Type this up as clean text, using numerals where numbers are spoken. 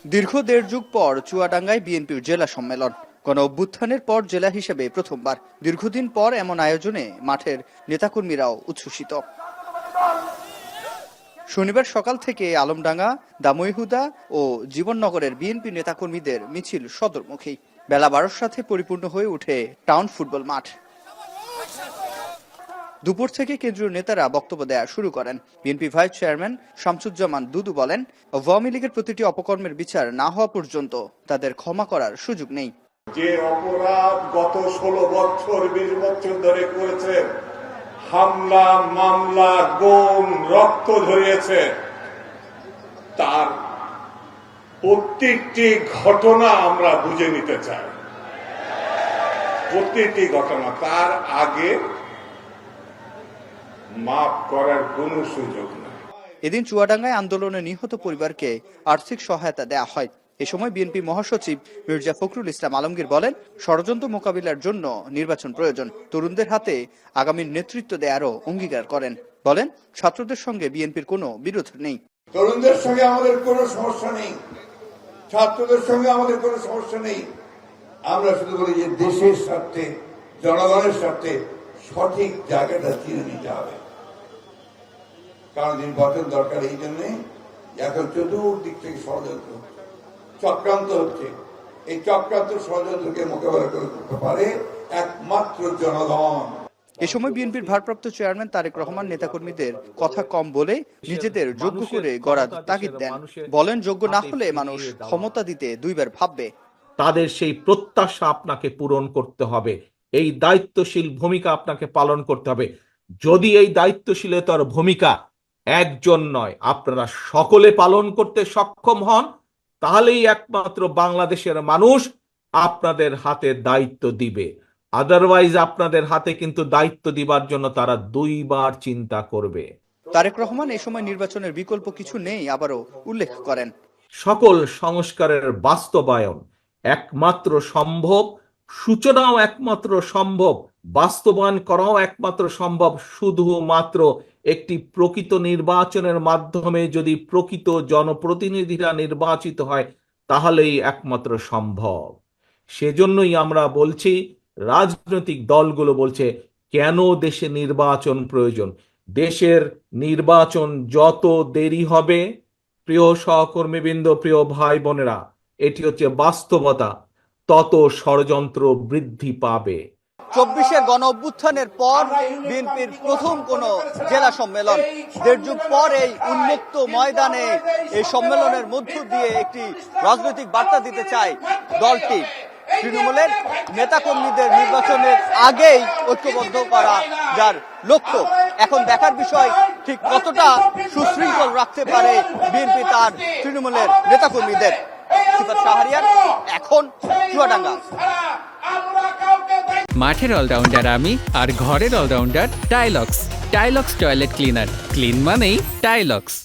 দীর্ঘ দেড় যুগ পর চুয়াডাঙ্গায় বিএনপির জেলা সম্মেলন। গণ অভ্যুত্থানের পর জেলা হিসেবে প্রথমবার দীর্ঘদিন পর এমন আয়োজনে মাঠের নেতাকর্মীরাও উচ্ছ্বসিত। শনিবার সকাল থেকে আলমডাঙ্গা, দামইহুদা ও জীবননগরের বিএনপি নেতাকর্মীদের মিছিল সদরমুখী। বেলা 12টার সাথে পরিপূর্ণ হয়ে ওঠে টাউন ফুটবল মাঠ। দুপুর থেকে কেন্দ্রীয় নেতারা বক্তব্য দেওয়া শুরু করেন। বিএনপি ভাইস চেয়ারম্যান শামসুজ্জামান দুদু বলেন, আওয়ামী লীগের প্রতিটি অপকর্মের বিচার না হওয়া পর্যন্ত তাদের ক্ষমা করার সুযোগ নেই। যে অপরাধ গত 16 বছর 20 বছর ধরে করেছে, হামলা, মামলা, গুম, রক্ত ঝরিয়েছে, তার প্রত্যেকটি ঘটনা আমরা বুঝে নিতে চাই। প্রত্যেকটি ঘটনা তার আগে মাফ করার কোনো সুযোগ নেই। এদিন চুয়াডাঙ্গায় আন্দোলনে নিহত পরিবারকে আর্থিক সহায়তা দেয়া হয়। এ সময় বিএনপি মহাসচিব মির্জা ফখরুল ইসলাম আলমগীর বলেন, ষড়যন্ত্র মোকাবিলার জন্য নির্বাচন প্রয়োজন। তরুণদের হাতে আগামী নেতৃত্ব দেয়ারও অঙ্গীকার করেন। বলেন, ছাত্রদের সঙ্গে বিএনপির কোনো বিরোধ নেই। তরুণদের সঙ্গে আমাদের কোনো সমস্যা নেই, ছাত্রদের সঙ্গে আমাদের কোনো সমস্যা নেই। আমরা শুধু বলি যে দেশের স্বার্থে, জনগণের স্বার্থে সঠিক জায়গাটা চিনে নিতে হবে। কারণ নির্বাচন দরকার এই জন্যে এখন চতুর্দিক থেকে ষড়যন্ত্র চক্রান্ত হচ্ছে। এই চক্রান্ত ষড়যন্ত্রকে মোকাবেলা করতে পারে একমাত্র জনগণ। এ সময় বিএনপির ভারপ্রাপ্ত চেয়ারম্যান তারেক রহমান নেতাকর্মীদের কথা কম বলে নিজেদের যোগ্য করে গড়ার তাগিদ দেন। বলেন, যোগ্য না হলে মানুষ ক্ষমতা দিতে দুইবার ভাববে। তাদের সেই প্রত্যাশা আপনাকে পূরণ করতে হবে, এই দায়িত্বশীল ভূমিকা আপনাকে পালন করতে হবে। যদি এই দায়িত্বশীলতার ভূমিকা একজন নয়, আপনারা সকলে পালন করতে সক্ষম হন, তাহলেই একমাত্র বাংলাদেশের মানুষ আপনাদের হাতে দায়িত্ব দিবে। আদারওয়াইজ আপনাদের হাতে কিন্তু দায়িত্ব দিবার জন্য তারা দুইবার চিন্তা করবে। তারেক রহমান এ সময় নির্বাচনের বিকল্প কিছু নেই আবারও উল্লেখ করেন। সকল সংস্কারের বাস্তবায়ন একমাত্র সম্ভব, সূচনাও একমাত্র সম্ভব, বাস্তবায়ন করাও একমাত্র সম্ভব শুধুমাত্র একটি প্রকৃত নির্বাচনের মাধ্যমে। যদি প্রকৃত জনপ্রতিনিধিরা নির্বাচিত হয় তাহলেই একমাত্র সম্ভব। সেজন্যই আমরা বলছি, রাজনৈতিক দলগুলো বলছে কেন দেশে নির্বাচন প্রয়োজন। দেশের নির্বাচন যত দেরি হবে, প্রিয় সহকর্মীবৃন্দ, প্রিয় ভাই বোনেরা, এটি হচ্ছে বাস্তবতা, তত ষড়যন্ত্র বৃদ্ধি পাবে। 24-এর গণ অভ্যুত্থানের পর বিএনপির প্রথম কোন জেলা সম্মেলন। দেড় যুগ পর এই উন্মুক্ত ময়দানে এই সম্মেলনের মধ্য দিয়ে একটি রাজনৈতিক বার্তা দিতে চায় দলটি। তৃণমূলের নেতাকর্মীদের নির্বাচনের আগেই ঐক্যবদ্ধ করা যার লক্ষ্য। এখন দেখার বিষয় ঠিক কতটা সুশৃঙ্খল রাখতে পারে বিএনপি তার তৃণমূলের নেতাকর্মীদের। সিফাত শাহরিয়ার, এখন চুয়াডাঙ্গা। মাঠের অলরাউন্ডার আমি, আর ঘরের allrounder Tylex. Tylex toilet cleaner, clean মানেই টাইলক্স।